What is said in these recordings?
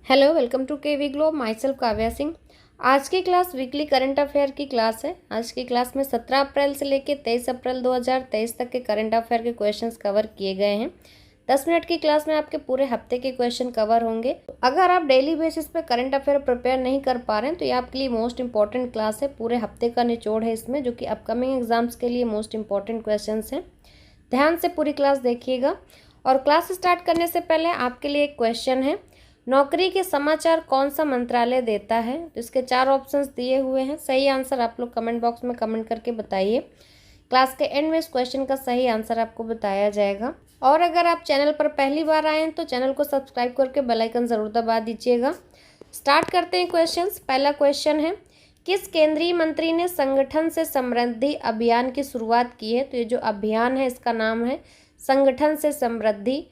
Hello, welcome to KV globe. My self Kavya Singh. आज की class weekly current affair की class है। आज की क्लास में 17 अप्रैल से लेकर 23 अप्रैल 2023 तक के करंट अफेयर के क्वेश्चंस कवर किए गए हैं। 10 मिनट की क्लास में आपके पूरे हफ्ते के क्वेश्चन कवर होंगे। अगर आप डेली बेसिस पे करंट अफेयर प्रिपेयर नहीं कर पा रहे हैं तो ये आपके लिए मोस्ट इंपॉर्टेंट क्लास है। पूरे हफ्ते का निचोड़ है इसमें, जो कि अपकमिंग एग्जाम्स के लिए मोस्ट इंपॉर्टेंट क्वेश्चन हैं। ध्यान से पूरी क्लास देखिएगा। और क्लास स्टार्ट करने से पहले आपके लिए एक क्वेश्चन है, नौकरी के समाचार कौन सा मंत्रालय देता है? तो इसके 4 ऑप्शंस दिए हुए हैं। सही आंसर आप लोग कमेंट बॉक्स में कमेंट करके बताइए। क्लास के एंड में इस क्वेश्चन का सही आंसर आपको बताया जाएगा। और अगर आप चैनल पर पहली बार आए हैं तो चैनल को सब्सक्राइब करके बेल आइकन ज़रूर दबा दीजिएगा। स्टार्ट करते हैं क्वेश्चंस। पहला क्वेश्चन है, किस केंद्रीय मंत्री ने संगठन से समृद्धि अभियान की शुरुआत की है? तो ये जो अभियान है इसका नाम है संगठन से समृद्धि।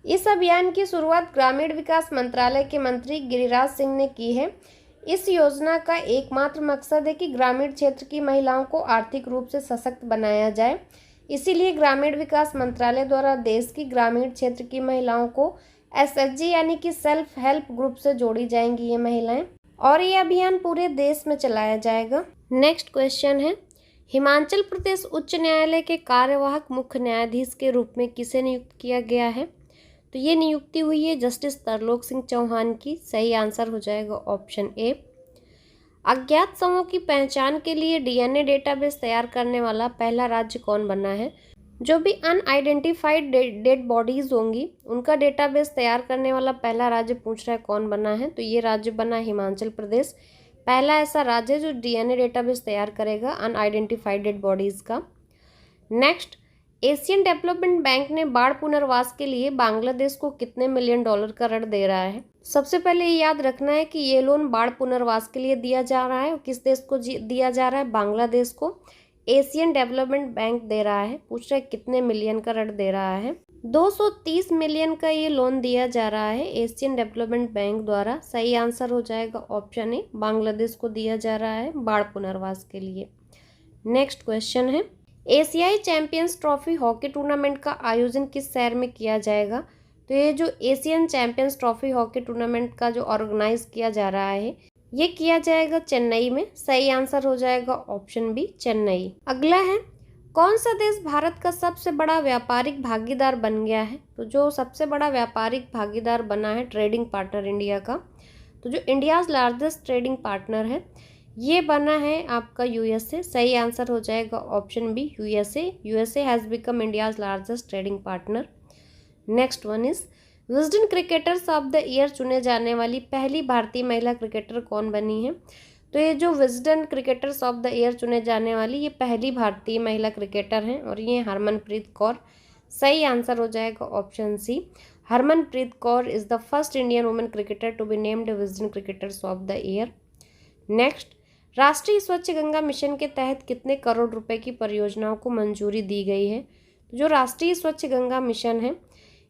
इस अभियान की शुरुआत ग्रामीण विकास मंत्रालय के मंत्री गिरिराज सिंह ने की है। इस योजना का एकमात्र मकसद है कि ग्रामीण क्षेत्र की महिलाओं को आर्थिक रूप से सशक्त बनाया जाए। इसीलिए ग्रामीण विकास मंत्रालय द्वारा देश की ग्रामीण क्षेत्र की महिलाओं को एसएचजी यानी कि सेल्फ हेल्प ग्रुप से जोड़ी जाएंगी ये महिलाएं, और ये अभियान पूरे देश में चलाया जाएगा। नेक्स्ट क्वेश्चन है, हिमाचल प्रदेश उच्च न्यायालय के कार्यवाहक मुख्य न्यायाधीश के रूप में किसे नियुक्त किया गया है? तो ये नियुक्ति हुई है जस्टिस तरलोक सिंह चौहान की। सही आंसर हो जाएगा ऑप्शन ए। अज्ञात शवों की पहचान के लिए डीएनए डेटाबेस तैयार करने वाला पहला राज्य कौन बना है? जो भी अनआइडेंटिफाइड डेड बॉडीज होंगी उनका डेटाबेस तैयार करने वाला पहला राज्य पूछ रहा है कौन बना है? तो ये राज्य बना हिमाचल प्रदेश। पहला ऐसा राज्य जो डीएनए डेटाबेस तैयार करेगा अनआइडेंटिफाइड डेड बॉडीज का। नेक्स्ट, एशियन डेवलपमेंट बैंक ने बाढ़ पुनर्वास के लिए बांग्लादेश को कितने मिलियन डॉलर का ऋण दे रहा है? सबसे पहले ये याद रखना है कि ये लोन बाढ़ पुनर्वास के लिए दिया जा रहा है। किस देश को दिया जा रहा है? बांग्लादेश को एशियन डेवलपमेंट बैंक दे रहा है। पूछ रहे कितने मिलियन का ऋण दे रहा है? 230 मिलियन का ये लोन दिया जा रहा है एशियन डेवलपमेंट बैंक द्वारा। सही आंसर हो जाएगा ऑप्शन ए, बांग्लादेश को दिया जा रहा है बाढ़ पुनर्वास के लिए। नेक्स्ट क्वेश्चन है, एशियाई चैंपियंस ट्रॉफी हॉकी टूर्नामेंट का आयोजन किस शहर में किया जाएगा? तो ये जो Asian champions trophy hockey tournament का जो ऑर्गेनाइज किया जा रहा है ये किया जाएगा चेन्नई में। सही आंसर हो जाएगा ऑप्शन बी, चेन्नई। अगला है, कौन सा देश भारत का सबसे बड़ा व्यापारिक भागीदार बन गया है? तो जो सबसे बड़ा व्यापारिक भागीदार बना है ट्रेडिंग पार्टनर इंडिया का, तो जो इंडियाज लार्जेस्ट ट्रेडिंग पार्टनर है ये बना है आपका यूएसए। सही आंसर हो जाएगा option B, USA. USA has become India's largest trading partner. Next one is, Wisden cricketers of the year चुने जाने वाली पहली भारतीय महिला क्रिकेटर कौन बनी है? तो ये जो Wisden cricketers of the year चुने जाने वाली ये पहली भारतीय महिला क्रिकेटर हैं और ये हरमनप्रीत कौर। सही आंसर हो जाएगा option C, Harmanpreet Kaur is the first Indian women cricketer to be named Wisden cricketers of the year. Next, Rashtriya Swachh Ganga mission के तहत कितने करोड़ रुपए की परियोजनाओं को मंजूरी दी गई है? तो जो राष्ट्रीय स्वच्छ गंगा मिशन है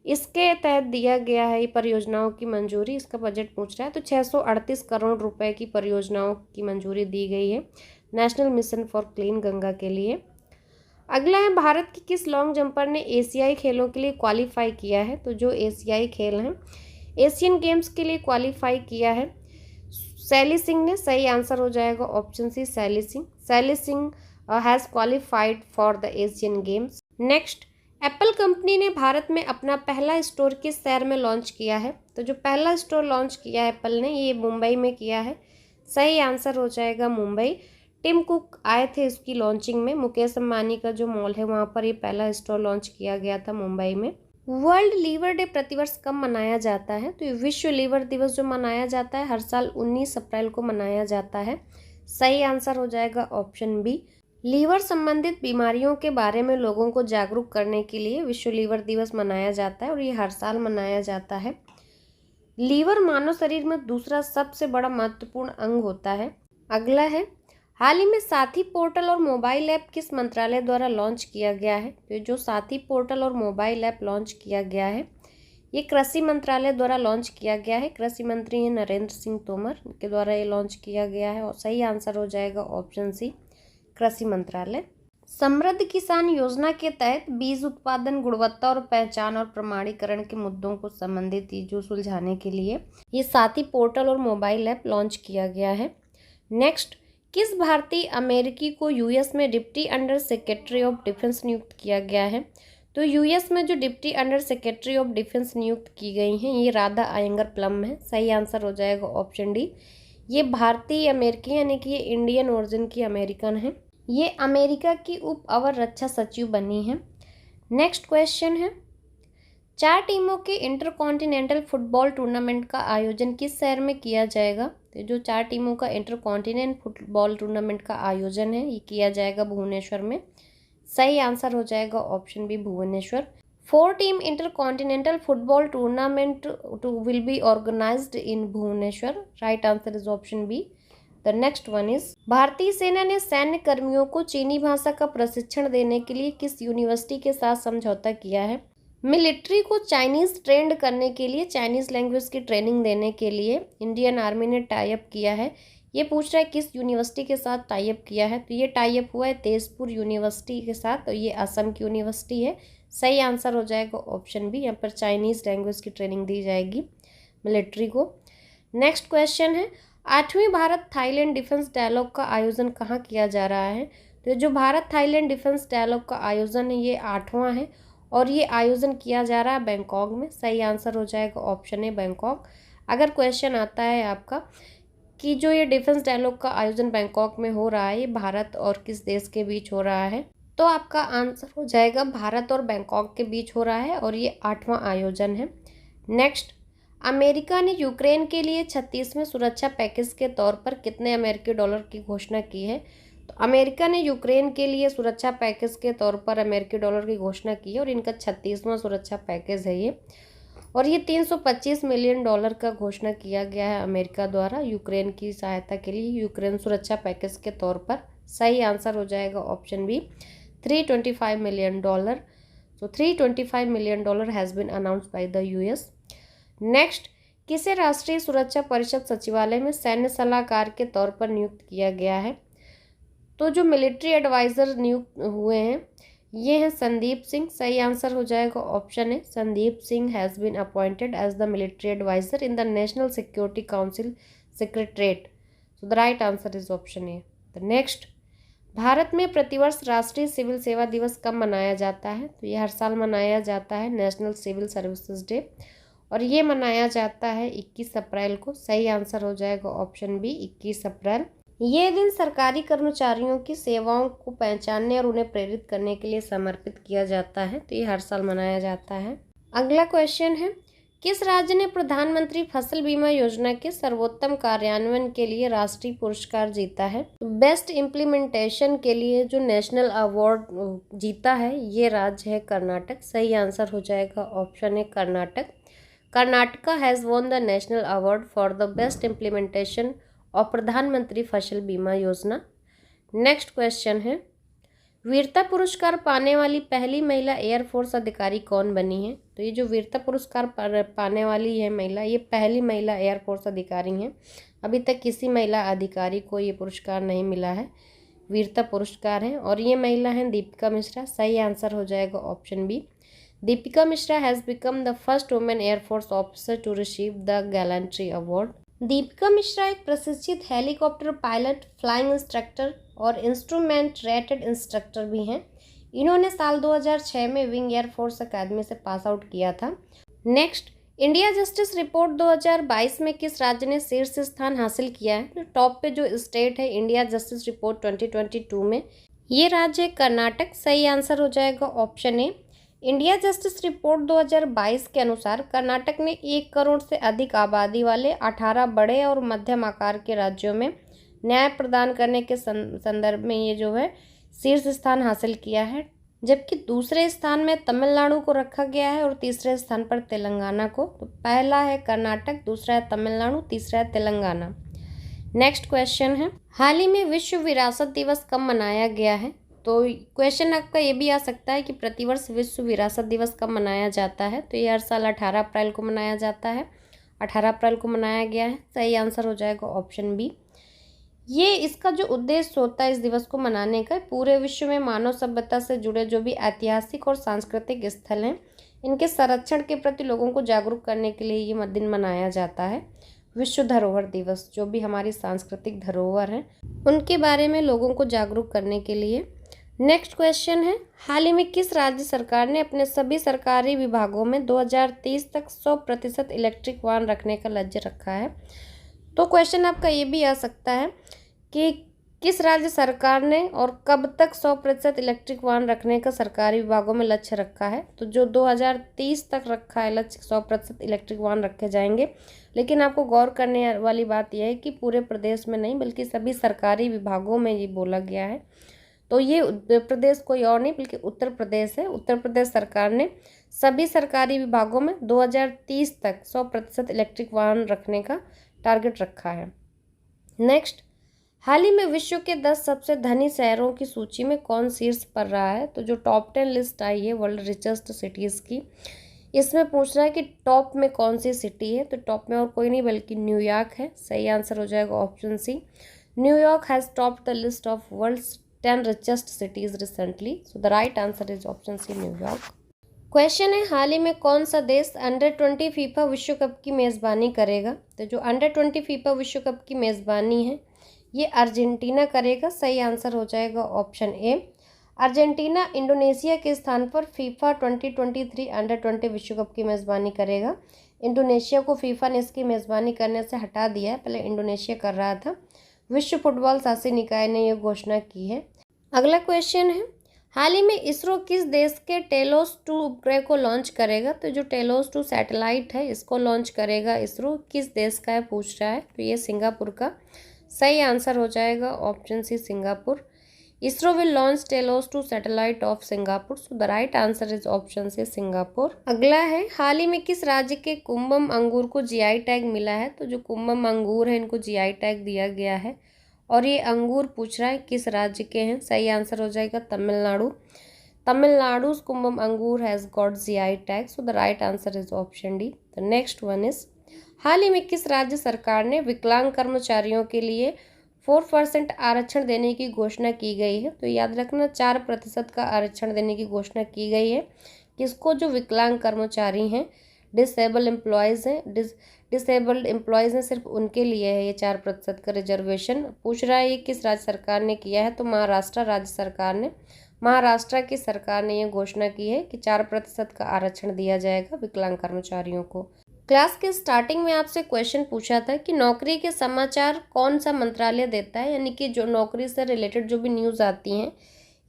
इसके तहत दिया गया है ये परियोजनाओं की मंजूरी। इसका बजट पूछ रहा है तो 638 करोड़ रुपए की परियोजनाओं की मंजूरी दी गई है national mission for clean Ganga के लिए। अगला है, भारत की किस लॉन्ग जंपर ने एशियाई खेलों के लिए क्वालिफाई किया है? तो जो एशियाई खेल हैं एशियन गेम्स के लिए क्वालिफाई किया है शैली सिंह ने। सही आंसर हो जाएगा ऑप्शन सी, शैली सिंह। शैली Singh has qualified for the Asian games. Next, Apple company ने भारत में अपना पहला स्टोर किस शहर में लॉन्च किया है? तो जो पहला स्टोर लॉन्च किया है एप्पल ने ये मुंबई में किया है। सही आंसर हो जाएगा मुंबई। टिम कुक आए थे इसकी लॉन्चिंग में। मुकेश अंबानी का जो मॉल है वहाँ पर ये पहला स्टोर लॉन्च किया गया था मुंबई में। वर्ल्ड लीवर डे प्रतिवर्ष कब मनाया जाता है? तो ये विश्व लीवर दिवस जो मनाया जाता है हर साल 19 अप्रैल को मनाया जाता है। सही आंसर हो जाएगा ऑप्शन बी, लीवर संबंधित बीमारियों के बारे में लोगों को जागरूक करने के लिए विश्व लीवर दिवस मनाया जाता है और ये हर साल मनाया जाता है। लीवर मानव शरीर में दूसरा सबसे बड़ा महत्वपूर्ण अंग होता है। अगला है, हाल ही में साथी पोर्टल और मोबाइल ऐप किस मंत्रालय द्वारा लॉन्च किया गया है? तो जो साथी पोर्टल और मोबाइल ऐप लॉन्च किया गया है ये कृषि मंत्रालय द्वारा लॉन्च किया गया है। कृषि मंत्री हैं नरेंद्र सिंह तोमर के द्वारा ये लॉन्च किया गया है और सही आंसर हो जाएगा ऑप्शन सी, कृषि मंत्रालय। समृद्ध किसान योजना के तहत बीज उत्पादन, गुणवत्ता और पहचान और प्रमाणीकरण के मुद्दों को संबंधित इशू सुलझाने के लिए ये साथी पोर्टल और मोबाइल ऐप लॉन्च किया गया है। नेक्स्ट, किस भारतीय अमेरिकी को यूएस में deputy under secretary of defence नियुक्त किया गया है? तो यूएस में जो deputy under secretary of defence नियुक्त की गई हैं ये राधा अयंगर प्लम है। सही आंसर हो जाएगा ऑप्शन डी। ये भारतीय अमेरिकी यानी कि ये इंडियन ओरिजिन की अमेरिकन है। ये अमेरिका की उप अवर रक्षा सचिव बनी है। नेक्स्ट क्वेश्चन है, 4 टीमों के इंटरकॉन्टिनेंटल फुटबॉल टूर्नामेंट का आयोजन किस शहर में किया जाएगा? तो जो 4 टीमों का इंटरकॉन्टिनेंट फुटबॉल टूर्नामेंट का आयोजन है ये किया जाएगा भुवनेश्वर में। सही आंसर हो जाएगा option B, Bhubaneswar. 4 team intercontinental football tournament will be organized in Bhubaneswar. Right answer is option B. The next one is, भारतीय सेना ने सैन्य कर्मियों को चीनी भाषा का प्रशिक्षण देने के लिए किस यूनिवर्सिटी के साथ समझौता किया है? मिलिट्री को चाइनीज ट्रेंड करने के लिए, चाइनीज लैंग्वेज की ट्रेनिंग देने के लिए इंडियन आर्मी ने टाई अप किया है। ये पूछ रहा है किस यूनिवर्सिटी के साथ टाई अप किया है? तो ये टाई अप हुआ है तेजपुर यूनिवर्सिटी के साथ, तो ये असम की यूनिवर्सिटी है। सही आंसर हो जाएगा ऑप्शन बी। यहाँ पर चाइनीज लैंग्वेज की ट्रेनिंग दी जाएगी मिलिट्री को। नेक्स्ट क्वेश्चन है, 8वीं भारत थाईलैंड डिफेंस डायलॉग का आयोजन कहाँ किया जा रहा है? तो जो भारत थाईलैंड डिफेंस डायलॉग का आयोजन है ये 8वां है और ये आयोजन किया जा रहा है बैंकॉक में। सही आंसर हो जाएगा ऑप्शन ए, बैंकॉक। अगर क्वेश्चन आता है आपका कि जो ये डिफेंस डायलॉग का आयोजन बैंकॉक में हो रहा है ये भारत और किस देश के बीच हो रहा है, तो आपका आंसर हो जाएगा भारत और बैंकॉक के बीच हो रहा है और ये 8वां आयोजन है। नेक्स्ट, अमेरिका ने यूक्रेन के लिए 36वें सुरक्षा पैकेज के तौर पर कितने अमेरिकी डॉलर की घोषणा की है? तो अमेरिका ने यूक्रेन के लिए सुरक्षा पैकेज के तौर पर अमेरिकी डॉलर की घोषणा की है और इनका 36वां सुरक्षा पैकेज है ये, और ये 325 मिलियन डॉलर का घोषणा किया गया है अमेरिका द्वारा यूक्रेन की सहायता के लिए, यूक्रेन सुरक्षा पैकेज के तौर पर। सही आंसर हो जाएगा option B, 325 million dollar. So 325 million dollar has been announced by the US. Next, किसे राष्ट्रीय सुरक्षा परिषद सचिवालय में सैन्य सलाहकार के तौर पर नियुक्त किया गया है? तो जो मिलिट्री एडवाइजर नियुक्त हुए हैं ये हैं संदीप सिंह। सही आंसर हो जाएगा option A, Sandeep Singh has been appointed as the military adviser in the national security council secretariat. So the right answer is option A. The next, Bharat में प्रतिवर्ष राष्ट्रीय सिविल सेवा दिवस कब मनाया जाता है? तो ये हर साल मनाया जाता है, नेशनल सिविल सर्विसेज डे, और ये मनाया जाता है 21 अप्रैल को। सही आंसर हो जाएगा ऑप्शन बी, 21 अप्रैल। ये दिन सरकारी कर्मचारियों की सेवाओं को पहचानने और उन्हें प्रेरित करने के लिए समर्पित किया जाता है, तो ये हर साल मनाया जाता है। अगला क्वेश्चन है, किस राज्य ने प्रधानमंत्री फसल बीमा योजना के सर्वोत्तम कार्यान्वयन के लिए राष्ट्रीय पुरस्कार जीता है? बेस्ट इम्प्लीमेंटेशन के लिए जो नेशनल अवार्ड जीता है ये राज्य है कर्नाटक। सही आंसर हो जाएगा option A, Karnataka. Karnataka has won the national award for the best implementation of प्रधानमंत्री फसल बीमा योजना। नेक्स्ट क्वेश्चन है, वीरता पुरस्कार पाने वाली पहली महिला एयरफोर्स अधिकारी कौन बनी है? तो ये जो वीरता पुरस्कार पाने वाली है महिला, ये पहली महिला एयरफोर्स अधिकारी हैं। अभी तक किसी महिला अधिकारी को ये पुरस्कार नहीं मिला है, वीरता पुरस्कार है, और ये महिला हैं दीपिका मिश्रा। सही आंसर हो जाएगा option B. Deepika Mishra has become the first women air force officer to receive the gallantry award. Deepika Mishra एक प्रशिक्षित हेलीकॉप्टर पायलट, फ्लाइंग इंस्ट्रक्टर और इंस्ट्रूमेंट रेटेड इंस्ट्रक्टर भी हैं। इन्होंने साल 2006 में विंग एयरफोर्स अकादमी से पास आउट किया था। नेक्स्ट, इंडिया जस्टिस रिपोर्ट 2022 में किस राज्य ने शीर्ष स्थान हासिल किया है? तो टॉप पे जो स्टेट है इंडिया जस्टिस रिपोर्ट 2022 में, ये राज्य है कर्नाटक। सही आंसर हो जाएगा ऑप्शन ए। इंडिया जस्टिस रिपोर्ट 2022 के अनुसार कर्नाटक ने 1 करोड़ से अधिक आबादी वाले 18 बड़े और मध्यम आकार के राज्यों में न्याय प्रदान करने के संदर्भ में ये जो है शीर्ष स्थान हासिल किया है, जबकि दूसरे स्थान में तमिलनाडु को रखा गया है और तीसरे स्थान पर तेलंगाना को। तो पहला है कर्नाटक, दूसरा है तमिलनाडु, तीसरा है तेलंगाना। नेक्स्ट क्वेश्चन है, हाल ही में विश्व विरासत दिवस कब मनाया गया है? तो क्वेश्चन आपका ये भी आ सकता है कि प्रतिवर्ष विश्व विरासत दिवस कब मनाया जाता है? तो ये हर साल 18 अप्रैल को मनाया जाता है, 18 अप्रैल को मनाया गया है। सही आंसर हो जाएगा ऑप्शन बी। ये इसका जो उद्देश्य होता है इस दिवस को मनाने का, पूरे विश्व में मानव सभ्यता से जुड़े जो भी ऐतिहासिक और सांस्कृतिक स्थल हैं इनके संरक्षण के प्रति लोगों को जागरूक करने के लिए ये दिन मनाया जाता है। विश्व धरोहर दिवस, जो भी हमारी सांस्कृतिक धरोहर हैं उनके बारे में लोगों को जागरूक करने के लिए। नेक्स्ट क्वेश्चन है, हाल ही में किस राज्य सरकार ने अपने सभी सरकारी विभागों में 2030 तक 100% इलेक्ट्रिक वाहन रखने का लक्ष्य रखा है? तो क्वेश्चन आपका ये भी आ सकता है कि किस राज्य सरकार ने और कब तक 100% इलेक्ट्रिक वाहन रखने का सरकारी विभागों में लक्ष्य रखा है? तो जो 2030 तक रखा है लक्ष्य, 100% इलेक्ट्रिक वाहन रखे जाएंगे। लेकिन आपको गौर करने वाली बात यह है कि पूरे प्रदेश में नहीं बल्कि सभी सरकारी विभागों में ये बोला गया है। तो ये प्रदेश कोई और नहीं बल्कि उत्तर प्रदेश है। उत्तर प्रदेश सरकार ने सभी सरकारी विभागों में 2030 तक 100% इलेक्ट्रिक वाहन रखने का टारगेट रखा है। नेक्स्ट, हाल ही में विश्व के 10 सबसे धनी शहरों की सूची में कौन शीर्ष पर रहा है? तो जो टॉप 10 लिस्ट आई है वर्ल्ड रिचेस्ट सिटीज़ की, इसमें पूछ रहा है कि टॉप में कौन सी सिटी है। तो टॉप में और कोई नहीं बल्कि न्यूयॉर्क है। सही आंसर हो जाएगा option C. New York has topped the list of world's 10 richest cities recently. So the right answer is option C, New York. Question है, हाल ही में कौन सा देश अंडर-20 फीफा विश्व कप की मेज़बानी करेगा? तो जो अंडर-20 फीफा विश्व कप की मेज़बानी है ये अर्जेंटीना करेगा। सही आंसर हो जाएगा ऑप्शन ए। अर्जेंटीना इंडोनेशिया के स्थान पर फीफा 2023 अंडर-20 विश्व कप की मेज़बानी करेगा। इंडोनेशिया को फीफा ने इसकी मेज़बानी करने से हटा दिया है, पहले इंडोनेशिया कर रहा था। विश्व फुटबॉल शासी निकाय ने यह घोषणा की है। अगला क्वेश्चन है, हाल ही में इसरो किस देश के टेलोस 2 उपग्रह को लॉन्च करेगा? तो जो टेलोस 2 सैटेलाइट है इसको लॉन्च करेगा इसरो, किस देश का है पूछ रहा है। तो ये सिंगापुर का। सही आंसर हो जाएगा option C, Singapore. ISRO will launch TeLEOS 2 satellite of Singapore. So the right answer is option C, Singapore. अगला है, हाल ही में किस राज्य के कुंभम अंगूर को जीआई टैग मिला है? तो जो कुंभम अंगूर है इनको जीआई टैग दिया गया है और ये अंगूर पूछ रहा है किस राज्य के हैं। सही आंसर हो जाएगा Tamil Nadu. Tamil Nadu's Cumbum angoor has got GI tag. So the right answer is option D. The next one is, हाल ही में किस राज्य सरकार ने विकलांग कर्मचारियों के लिए 4% आरक्षण देने की घोषणा की गई है? तो याद रखना 4% का आरक्षण देने की घोषणा की गई है। किसको? जो विकलांग कर्मचारी हैं, डिसेबल एम्प्लॉयज़ हैं, डिसेबल्ड एम्प्लॉयज़ हैं, सिर्फ उनके लिए है ये 4% का रिजर्वेशन। पूछ रहा है ये किस राज्य सरकार ने किया है? तो महाराष्ट्र राज्य सरकार ने, महाराष्ट्र की सरकार ने यह घोषणा की है कि 4% का आरक्षण दिया जाएगा विकलांग कर्मचारियों को। क्लास के स्टार्टिंग में आपसे क्वेश्चन पूछा था कि नौकरी के समाचार कौन सा मंत्रालय देता है, यानी कि जो नौकरी से रिलेटेड जो भी न्यूज़ आती हैं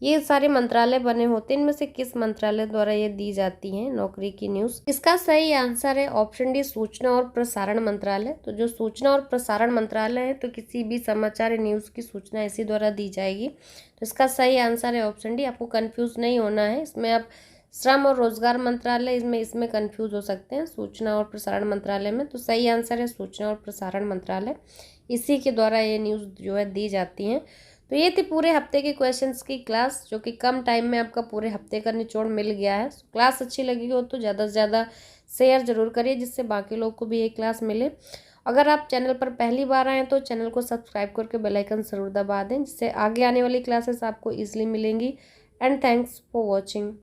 ये सारे मंत्रालय बने होते हैं, इनमें से किस मंत्रालय द्वारा ये दी जाती हैं नौकरी की न्यूज़? इसका सही आंसर है ऑप्शन डी, सूचना और प्रसारण मंत्रालय। तो जो सूचना और प्रसारण मंत्रालय है तो किसी भी समाचार न्यूज़ की सूचना इसी द्वारा दी जाएगी। तो इसका सही आंसर है ऑप्शन डी। आपको कन्फ्यूज़ नहीं होना है, इसमें आप श्रम और रोजगार मंत्रालय इसमें कन्फ्यूज़ हो सकते हैं सूचना और प्रसारण मंत्रालय में। तो सही आंसर है सूचना और प्रसारण मंत्रालय, इसी के द्वारा ये न्यूज़ जो है दी जाती हैं। तो ये थी पूरे हफ्ते के क्वेश्चंस की क्लास, जो कि कम टाइम में आपका पूरे हफ्ते का निचोड़ मिल गया है। क्लास अच्छी लगी हो तो ज़्यादा से ज़्यादा शेयर ज़रूर करिए जिससे बाकी लोग को भी ये क्लास मिले। अगर आप चैनल पर पहली बार आएँ तो चैनल को सब्सक्राइब करके बेल आइकन ज़रूर दबा दें, जिससे आगे आने वाली क्लासेस आपको ईजिली मिलेंगी। And thanks for watching.